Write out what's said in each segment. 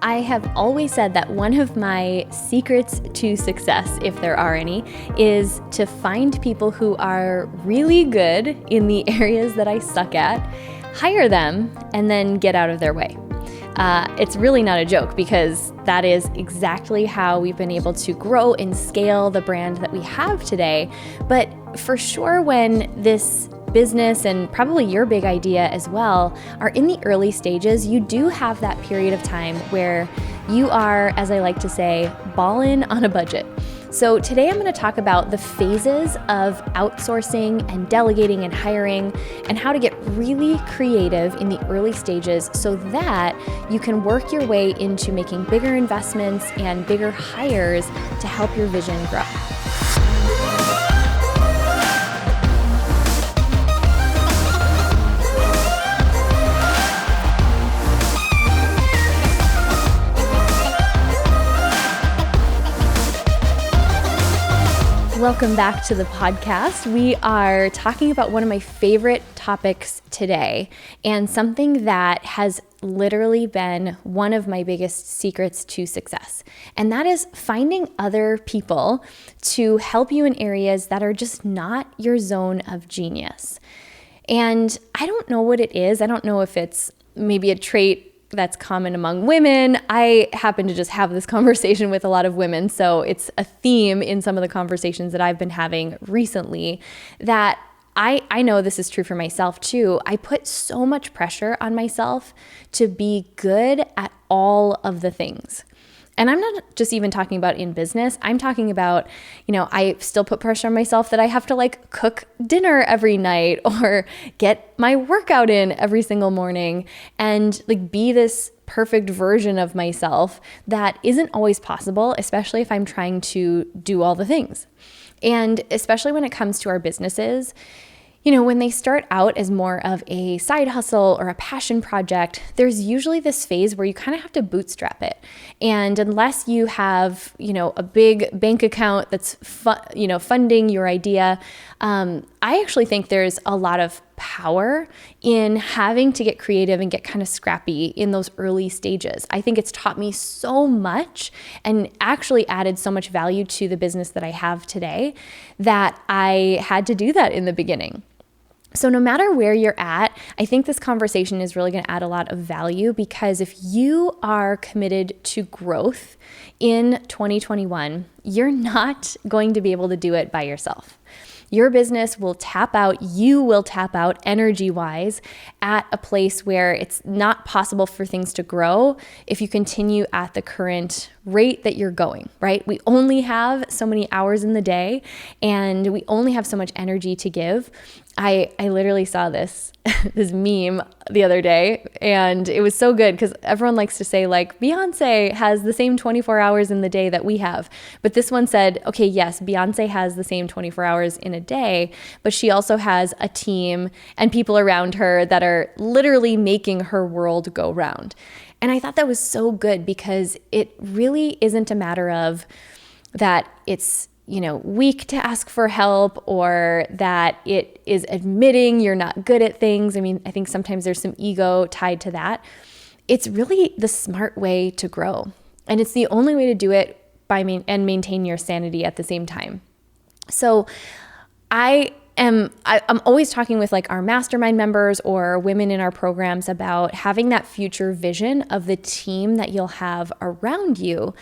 I have always said that one of my secrets to success, if there are any, is to find people who are really good in the areas that I suck at, hire them, and then get out of their way. It's really not a joke because that is exactly how we've been able to grow and scale the brand that we have today. But for sure, when this business and probably your big idea as well are in the early stages, you do have that period of time where you are, as I like to say, ballin on a budget. So today I'm going to talk about the phases of outsourcing and delegating and hiring and how to get really creative in the early stages so that you can work your way into making bigger investments and bigger hires to help your vision grow. Welcome back to the podcast. We are talking about one of my favorite topics today and something that has literally been one of my biggest secrets to success. And that is finding other people to help you in areas that are just not your zone of genius. And I don't know what it is. I don't know if it's maybe a trait that's common among women. I happen to just have this conversation with a lot of women, so it's a theme in some of the conversations that I've been having recently that I know this is true for myself too. I put so much pressure on myself to be good at all of the things. And I'm not just even talking about in business. I'm talking about, I still put pressure on myself that I have to cook dinner every night or get my workout in every single morning and be this perfect version of myself that isn't always possible, especially if I'm trying to do all the things. And especially when it comes to our businesses, when they start out as more of a side hustle or a passion project, there's usually this phase where you kind of have to bootstrap it. And unless you have, a big bank account that's, funding your idea, I actually think there's a lot of power in having to get creative and get kind of scrappy in those early stages. I think it's taught me so much and actually added so much value to the business that I have today that I had to do that in the beginning. So no matter where you're at, I think this conversation is really going to add a lot of value because if you are committed to growth in 2021, you're not going to be able to do it by yourself. Your business will tap out, you will tap out energy-wise at a place where it's not possible for things to grow if you continue at the current rate that you're going, right? We only have so many hours in the day and we only have so much energy to give. I literally saw this meme the other day and it was so good because everyone likes to say Beyonce has the same 24 hours in the day that we have. But this one said, okay, yes, Beyonce has the same 24 hours in a day, but she also has a team and people around her that are literally making her world go round. And I thought that was so good because it really isn't a matter of that it's weak to ask for help or that it is admitting you're not good at things. I mean, I think sometimes there's some ego tied to that. It's really the smart way to grow. And it's the only way to do it and maintain your sanity at the same time. So I'm always talking with our mastermind members or women in our programs about having that future vision of the team that you'll have around you.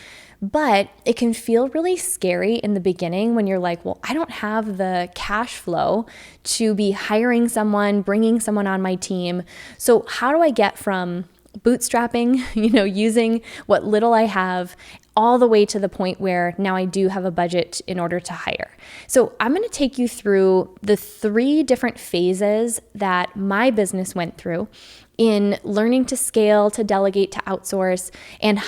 But it can feel really scary in the beginning when you're well, I don't have the cash flow to be hiring someone, bringing someone on my team. So how do I get from bootstrapping, using what little I have all the way to the point where now I do have a budget in order to hire? So I'm going to take you through the 3 different phases that my business went through in learning to scale, to delegate, to outsource, and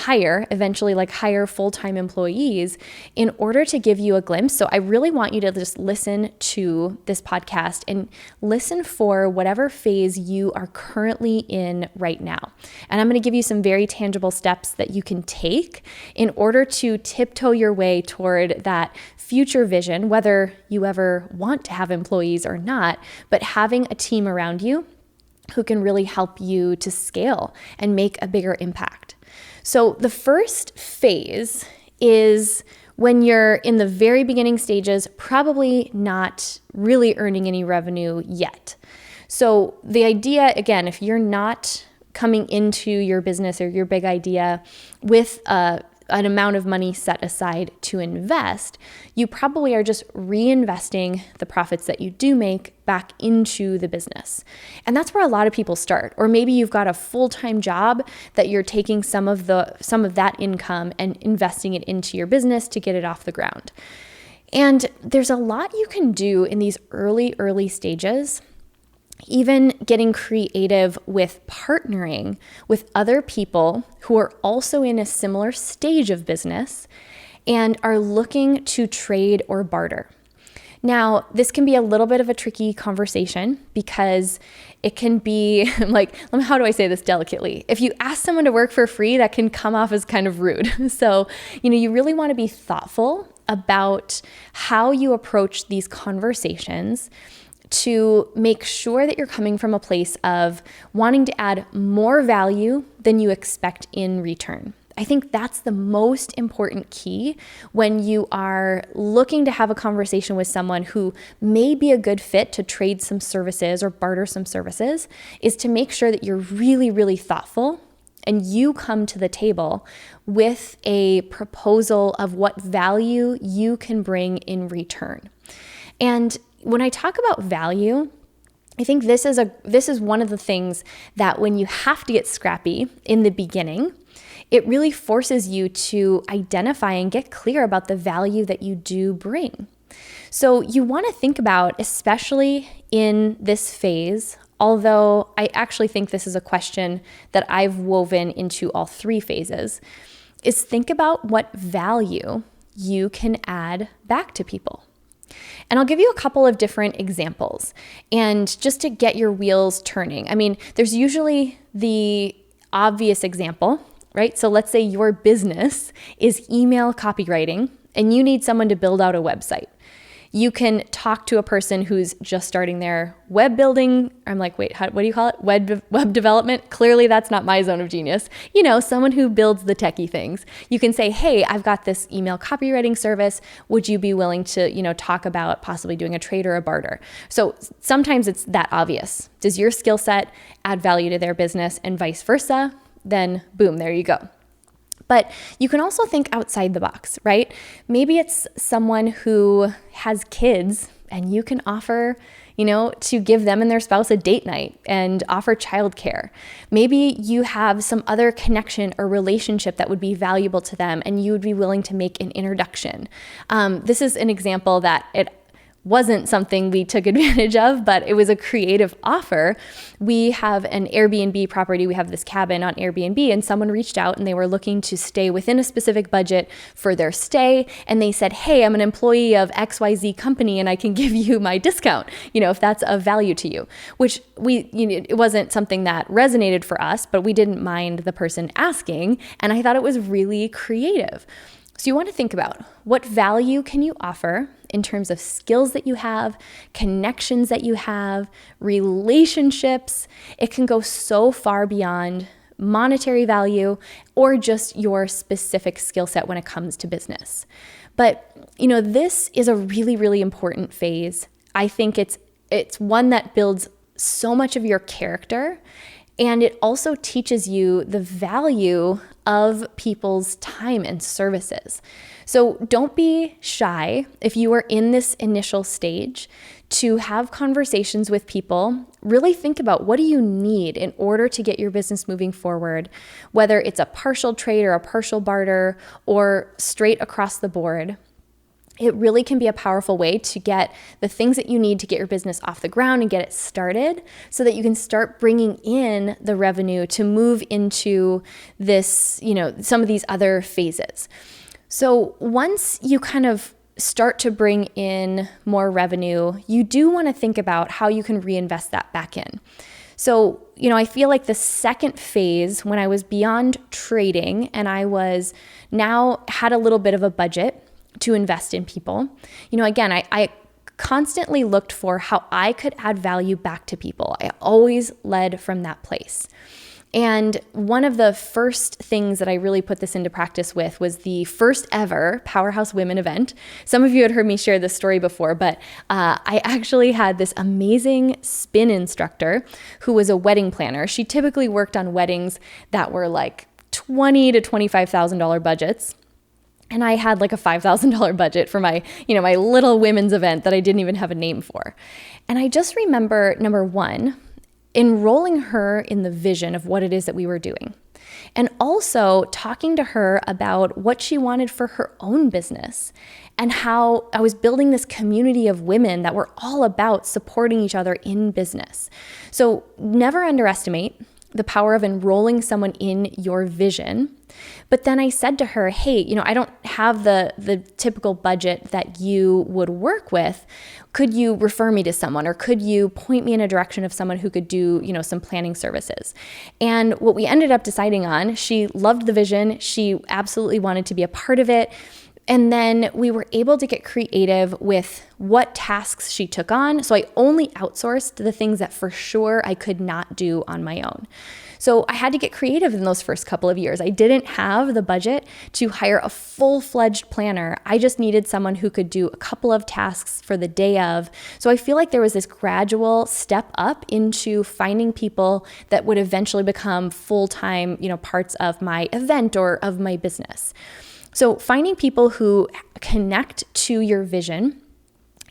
eventually hire full-time employees in order to give you a glimpse. So I really want you to just listen to this podcast and listen for whatever phase you are currently in right now. And I'm going to give you some very tangible steps that you can take in order to tiptoe your way toward that future vision, whether you ever want to have employees or not, but having a team around you who can really help you to scale and make a bigger impact. So the first phase is when you're in the very beginning stages, probably not really earning any revenue yet. So the idea, again, if you're not coming into your business or your big idea with an amount of money set aside to invest, you probably are just reinvesting the profits that you do make back into the business. And that's where a lot of people start. Or maybe you've got a full-time job that you're taking some of that income and investing it into your business to get it off the ground. And there's a lot you can do in these early stages. Even getting creative with partnering with other people who are also in a similar stage of business and are looking to trade or barter. Now, this can be a little bit of a tricky conversation because it can be like, how do I say this delicately? If you ask someone to work for free, that can come off as kind of rude. So, you really want to be thoughtful about how you approach these conversations to make sure that you're coming from a place of wanting to add more value than you expect in return. I think that's the most important key when you are looking to have a conversation with someone who may be a good fit to trade some services or barter some services, is to make sure that you're really, really thoughtful and you come to the table with a proposal of what value you can bring in return. And when I talk about value, I think this is one of the things that when you have to get scrappy in the beginning, it really forces you to identify and get clear about the value that you do bring. So you want to think about, especially in this phase, although I actually think this is a question that I've woven into all three phases, is think about what value you can add back to people. And I'll give you a couple of different examples, and just to get your wheels turning. I mean, there's usually the obvious example, right? So let's say your business is email copywriting and you need someone to build out a website. You can talk to a person who's just starting their web building. I'm like, wait, what do you call it? Web development? Clearly that's not my zone of genius. Someone who builds the techie things. You can say, hey, I've got this email copywriting service. Would you be willing to, talk about possibly doing a trade or a barter? So sometimes it's that obvious. Does your skill set add value to their business and vice versa? Then boom, there you go. But you can also think outside the box, right? Maybe it's someone who has kids and you can offer, to give them and their spouse a date night and offer childcare. Maybe you have some other connection or relationship that would be valuable to them and you would be willing to make an introduction. This is an example that it wasn't something we took advantage of, but it was a creative offer. We have an Airbnb property. We have this cabin on Airbnb, and someone reached out and they were looking to stay within a specific budget for their stay. And they said, hey, I'm an employee of XYZ company and I can give you my discount, if that's of value to you, which it wasn't something that resonated for us, but we didn't mind the person asking. And I thought it was really creative. So you want to think about what value can you offer in terms of skills that you have, connections that you have, relationships. It can go so far beyond monetary value or just your specific skill set when it comes to business. But, this is a really, really important phase. I think it's one that builds so much of your character, and it also teaches you the value of people's time and services. So don't be shy if you are in this initial stage to have conversations with people. Really think about, what do you need in order to get your business moving forward, whether it's a partial trade or a partial barter or straight across the board. It really can be a powerful way to get the things that you need to get your business off the ground and get it started so that you can start bringing in the revenue to move into this, some of these other phases. So once you kind of start to bring in more revenue, you do want to think about how you can reinvest that back in. So, I feel like the second phase, when I was beyond trading and I was now had a little bit of a budget to invest in people, again, I constantly looked for how I could add value back to people. I always led from that place. And one of the first things that I really put this into practice with was the first ever Powerhouse Women event. Some of you had heard me share this story before, but I actually had this amazing spin instructor who was a wedding planner. She typically worked on weddings that were like $20,000 to $25,000 budgets. And I had like a $5,000 budget for my, my little women's event that I didn't even have a name for. And I just remember, number one, enrolling her in the vision of what it is that we were doing. And also talking to her about what she wanted for her own business and how I was building this community of women that were all about supporting each other in business. So never underestimate the power of enrolling someone in your vision. But then I said to her, hey, I don't have the typical budget that you would work with. Could you refer me to someone, or could you point me in a direction of someone who could do, some planning services? And what we ended up deciding on, she loved the vision. She absolutely wanted to be a part of it. And then we were able to get creative with what tasks she took on. So I only outsourced the things that for sure I could not do on my own. So I had to get creative in those first couple of years. I didn't have the budget to hire a full-fledged planner. I just needed someone who could do a couple of tasks for the day of. So I feel like there was this gradual step up into finding people that would eventually become full-time, parts of my event or of my business. So finding people who connect to your vision,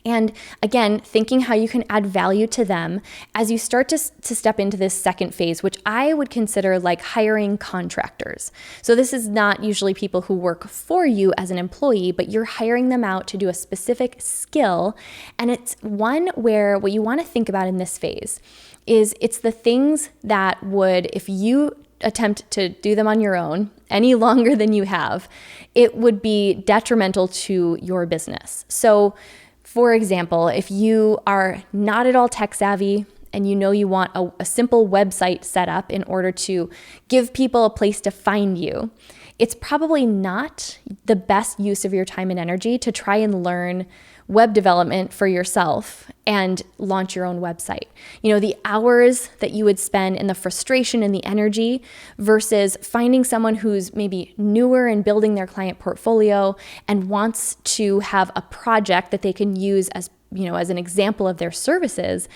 and again, thinking how you can add value to them as you start to step into this second phase, which I would consider like hiring contractors. So this is not usually people who work for you as an employee, but you're hiring them out to do a specific skill. And it's one where what you want to think about in this phase is it's the things that would, if you attempt to do them on your own any longer than you have, it would be detrimental to your business. So for example, if you are not at all tech savvy and you want a simple website set up in order to give people a place to find you, it's probably not the best use of your time and energy to try and learn web development for yourself and launch your own website. The hours that you would spend and the frustration and the energy versus finding someone who's maybe newer in building their client portfolio and wants to have a project that they can use as an example of their services.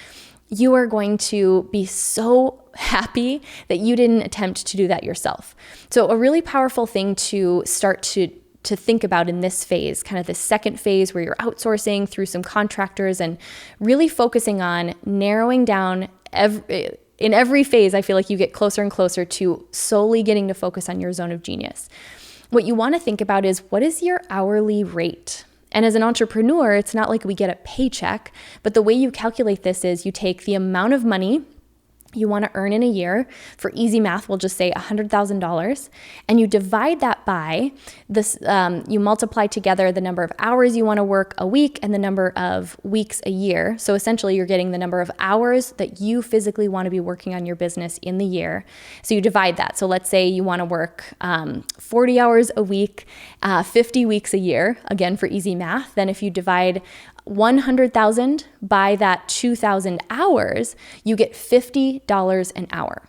You are going to be so happy that you didn't attempt to do that yourself. So a really powerful thing to start to think about in this phase, kind of the second phase where you're outsourcing through some contractors and really focusing on narrowing down in every phase. I feel like you get closer and closer to solely getting to focus on your zone of genius. What you want to think about is, what is your hourly rate? And as an entrepreneur, it's not like we get a paycheck, but the way you calculate this is you take the amount of money you want to earn in a year. For easy math, we'll just say $100,000, and you divide that by this. You multiply together the number of hours you want to work a week and the number of weeks a year. So essentially, you're getting the number of hours that you physically want to be working on your business in the year. So you divide that. So let's say you want to work 40 hours a week, 50 weeks a year. Again, for easy math. Then if you divide 100,000 by that 2,000 hours, you get $50 an hour.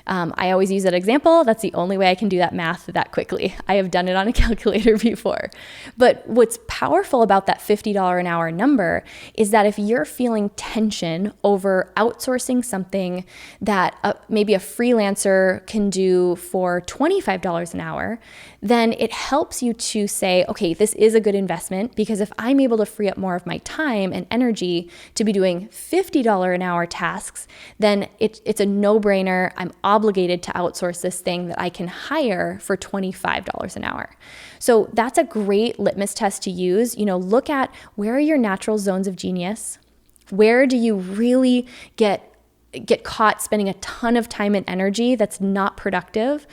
I always use that example. That's the only way I can do that math that quickly. I have done it on a calculator before. But what's powerful about that $50 an hour number is that if you're feeling tension over outsourcing something that maybe a freelancer can do for $25 an hour, then it helps you to say, okay, this is a good investment, because if I'm able to free up more of my time and energy to be doing $50 an hour tasks, then it's a no-brainer. I'm obligated to outsource this thing that I can hire for $25 an hour. So that's a great litmus test to use. Look at, where are your natural zones of genius? Where do you really get caught spending a ton of time and energy that's not productive?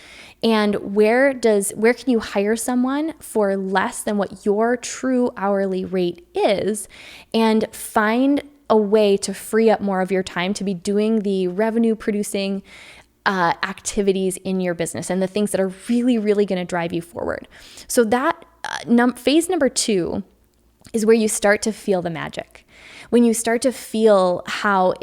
And where can you hire someone for less than what your true hourly rate is, and find a way to free up more of your time to be doing the revenue producing activities in your business and the things that are really, really going to drive you forward. So that phase number 2 is where you start to feel the magic. When you start to feel how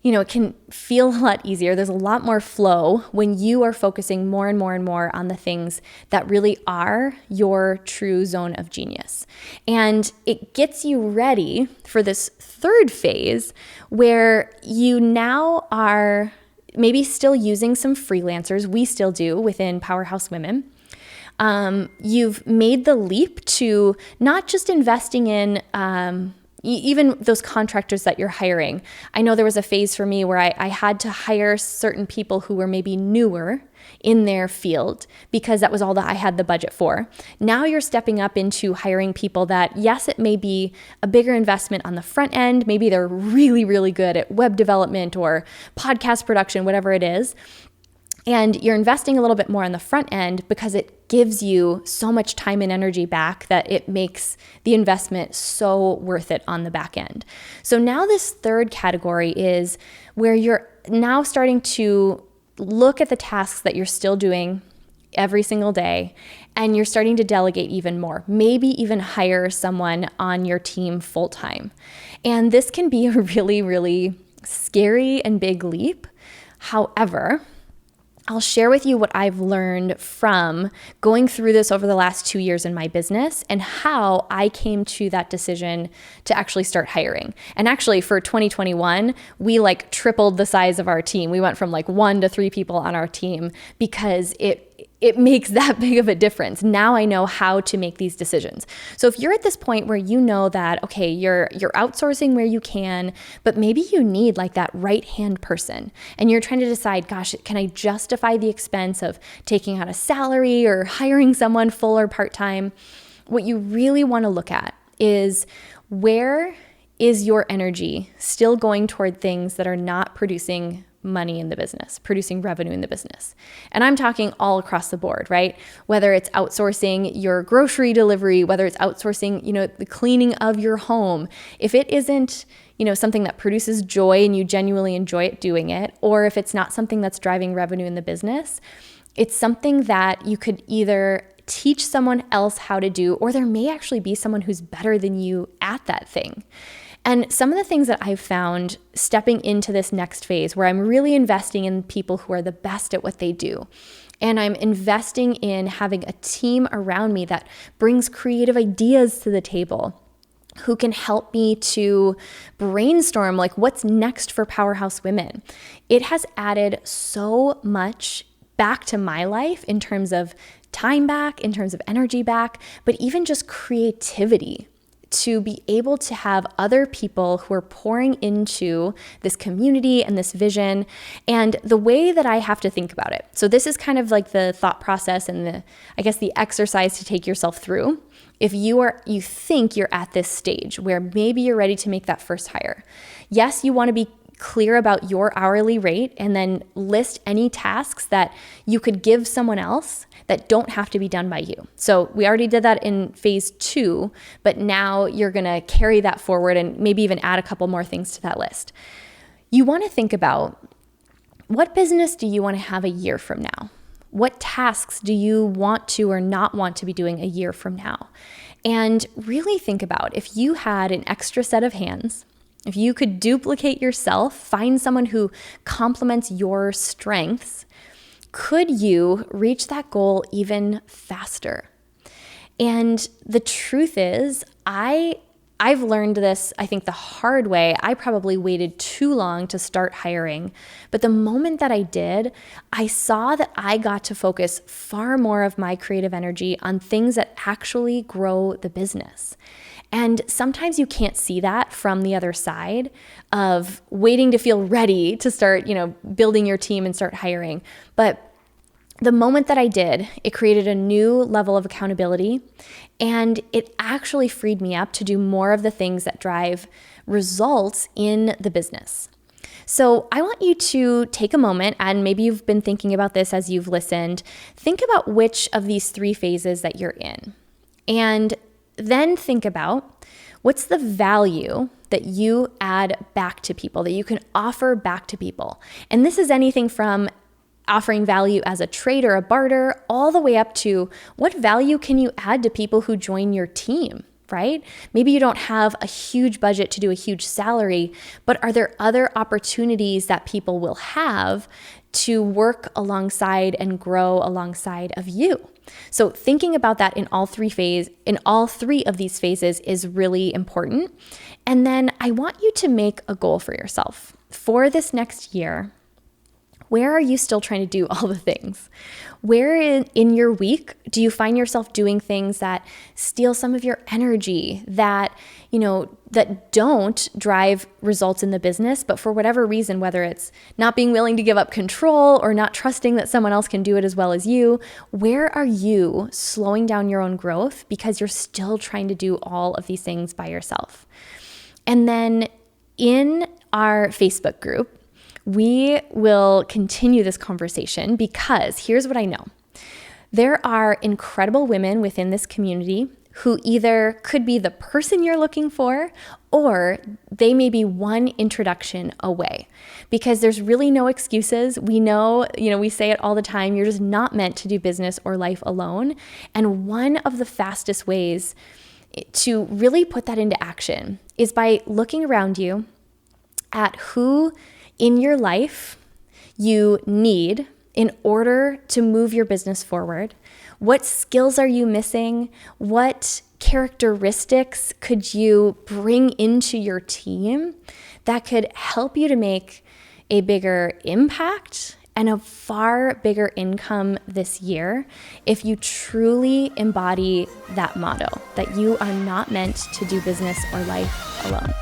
it can feel a lot easier. There's a lot more flow when you are focusing more and more and more on the things that really are your true zone of genius. And it gets you ready for this third phase where you now are maybe still using some freelancers. We still do within Powerhouse Women. You've made the leap to not just investing in even those contractors that you're hiring. I know there was a phase for me where I had to hire certain people who were maybe newer in their field because that was all that I had the budget for. Now you're stepping up into hiring people that, yes, it may be a bigger investment on the front end. Maybe they're really, really good at web development or podcast production, whatever it is. And you're investing a little bit more on the front end because it gives you so much time and energy back that it makes the investment so worth it on the back end. So now this third category is where you're now starting to look at the tasks that you're still doing every single day, and you're starting to delegate even more, maybe even hire someone on your team full time. And this can be a really, really scary and big leap. However, I'll share with you what I've learned from going through this over the last 2 years in my business and how I came to that decision to actually start hiring. And actually for 2021, we tripled the size of our team. We went from 1 to 3 people on our team because it makes that big of a difference. Now I know how to make these decisions. So if you're at this point where you know that, okay, you're outsourcing where you can, but maybe you need that right-hand person and you're trying to decide, gosh, can I justify the expense of taking out a salary or hiring someone full or part-time? What you really want to look at is where is your energy still going toward things that are not producing money in the business, producing revenue in the business. And I'm talking all across the board, right? Whether it's outsourcing your grocery delivery, whether it's outsourcing, the cleaning of your home. If it isn't, something that produces joy and you genuinely enjoy it doing it, or if it's not something that's driving revenue in the business, it's something that you could either teach someone else how to do, or there may actually be someone who's better than you at that thing. And some of the things that I've found stepping into this next phase where I'm really investing in people who are the best at what they do, and I'm investing in having a team around me that brings creative ideas to the table, who can help me to brainstorm what's next for Powerhouse Women. It has added so much back to my life in terms of time back, in terms of energy back, but even just creativity, to be able to have other people who are pouring into this community and this vision and the way that I have to think about it. So this is kind of the thought process and the exercise to take yourself through. If you think you're at this stage where maybe you're ready to make that first hire. Yes, you want to be clear about your hourly rate and then list any tasks that you could give someone else that don't have to be done by you. So we already did that in phase 2, but now you're going to carry that forward and maybe even add a couple more things to that list. You want to think about, what business do you want to have a year from now? What tasks do you want to or not want to be doing a year from now? And really think about, if you had an extra set of hands, if you could duplicate yourself, find someone who complements your strengths, could you reach that goal even faster? And the truth is, I've learned this, I think, the hard way. I probably waited too long to start hiring. But the moment that I did, I saw that I got to focus far more of my creative energy on things that actually grow the business. And sometimes you can't see that from the other side of waiting to feel ready to start, building your team and start hiring. But the moment that I did, it created a new level of accountability, and it actually freed me up to do more of the things that drive results in the business. So I want you to take a moment, and maybe you've been thinking about this as you've listened. Think about which of these 3 phases that you're in, and then think about what's the value that you add back to people, that you can offer back to people. And this is anything from offering value as a trade or a barter, all the way up to what value can you add to people who join your team? right? Maybe you don't have a huge budget to do a huge salary, but are there other opportunities that people will have to work alongside and grow alongside of you? So thinking about that in all three of these phases is really important. And then I want you to make a goal for yourself for this next year. Where are you still trying to do all the things? Where in your week do you find yourself doing things that steal some of your energy, that don't drive results in the business, but for whatever reason, whether it's not being willing to give up control or not trusting that someone else can do it as well as you, where are you slowing down your own growth because you're still trying to do all of these things by yourself? And then in our Facebook group, we will continue this conversation because here's what I know. There are incredible women within this community who either could be the person you're looking for, or they may be one introduction away, because there's really no excuses. We know, we say it all the time, you're just not meant to do business or life alone. And one of the fastest ways to really put that into action is by looking around you at who in your life you need in order to move your business forward. What skills are you missing? What characteristics could you bring into your team that could help you to make a bigger impact and a far bigger income this year if you truly embody that motto, that you are not meant to do business or life alone?